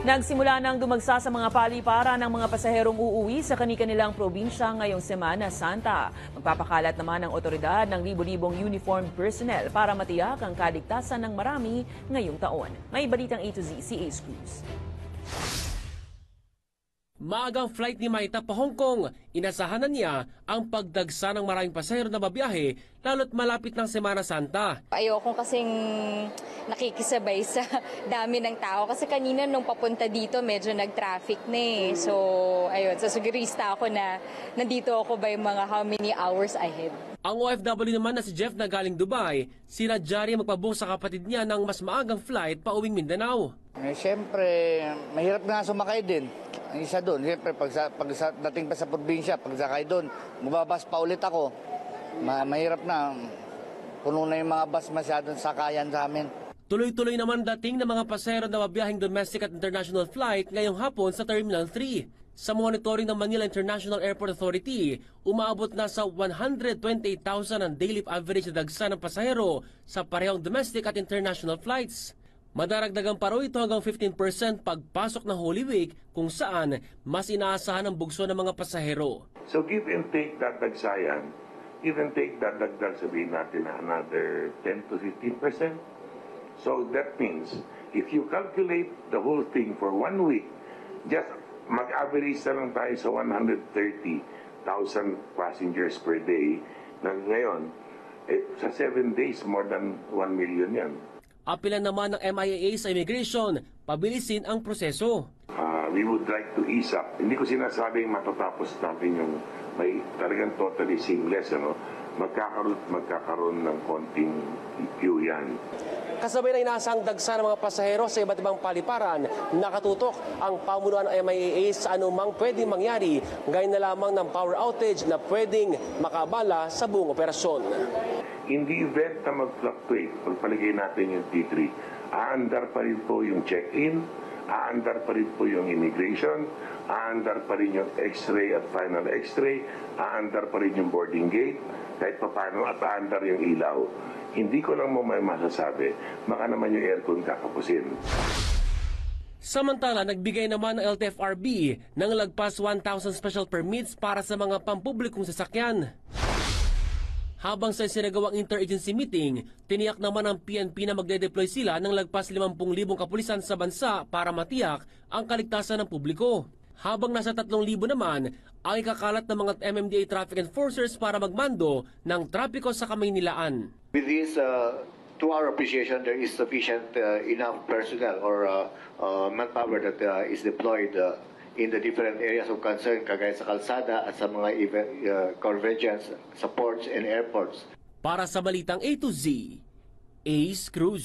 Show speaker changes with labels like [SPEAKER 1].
[SPEAKER 1] Nagsimula nang dumagsa sa mga paliparan ng mga pasaherong uuwi sa kani-kanilang probinsya ngayong Semana Santa. Magpapakalat naman ang otoridad ng libo-libong uniformed personnel para matiyak ang kaligtasan ng marami ngayong taon. May balitang A to Z si Ace Cruz.
[SPEAKER 2] Maagang flight ni Maita pa Hong Kong, inasahan na niya ang pagdagsa ng maraming pasahero na mabiyahe lalo't malapit ng Semana Santa.
[SPEAKER 3] Ayoko kasing nakikisabay sa dami ng tao kasi kanina nung papunta dito medyo nag-traffic na eh. So ayun, sigurista ako na nandito ako by mga how many hours ahead.
[SPEAKER 2] Ang OFW naman na si Jeff na galing Dubai, sinadya rin magpabook sa kapatid niya ng mas maagang flight pa uwing Mindanao.
[SPEAKER 4] Siyempre, mahirap na sumakay din. Ang isa doon, siyempre, pag dating pa sa probinsya, pag sakay doon, mababas pa ulit ako. Mahirap na. Puno na yung mga bus masyadong sakayan sa amin.
[SPEAKER 2] Tuloy-tuloy naman dating ng mga pasahero na mabiyahing domestic at international flight ngayong hapon sa Terminal 3. Sa monitoring ng Manila International Airport Authority, umaabot na sa 128,000 ang daily average na dagsa ng pasahero sa parehong domestic at international flights. Madaragdagan pa raw ito hanggang 15% pagpasok ng Holy Week kung saan mas inaasahan ang bugso ng mga pasahero.
[SPEAKER 5] So give and take that dagsayan, give and take that dagdag sabihin natin another 10 to 15%. So that means if you calculate the whole thing for 1 week, just mag-average na lang tayo sa 130,000 passengers per day na ngayon, sa 7 days more than 1 million yan.
[SPEAKER 2] Apilan naman ng MIAA sa immigration, pabilisin ang proseso.
[SPEAKER 5] We would like to ease up. Hindi ko sinasabing matatapos natin yung may talagang totally seamless. Magkakaroon ng konting queue yan.
[SPEAKER 2] Kasabay na inaasang dagsa ng mga pasahero sa iba't ibang paliparan, nakatutok ang pamunuan ng MIAA sa anumang pwedeng mangyari, gaya na lamang ng power outage na pwedeng makabala sa buong operasyon.
[SPEAKER 5] In the event na mag-fluctuate, pagpaligay natin yung T3, aandar pa rin po yung check-in, aandar pa rin po yung immigration, aandar pa rin yung x-ray at final x-ray, aandar pa rin yung boarding gate, kahit pa paano at aandar yung ilaw. Hindi ko lang mo may masasabi, baka naman yung aircon kakapusin.
[SPEAKER 2] Samantala, nagbigay naman ng LTFRB ng lagpas 1,000 special permits para sa mga pampublikong sasakyan. Habang sa sinagawang interagency meeting, tiniyak naman ng PNP na magde-deploy sila ng lagpas 50,000 kapulisan sa bansa para matiyak ang kaligtasan ng publiko. Habang nasa 3,000 naman ang ikakalat ng mga MMDA traffic enforcers para magmando ng trapiko sa Kamaynilaan.
[SPEAKER 6] With this, to our appreciation, there is sufficient enough personnel or manpower that is deployed in the different areas of concern, kagaya sa kalsada at sa mga event convergence sa ports and airports.
[SPEAKER 2] Para sa Balitang A to Z, Ace Cruz.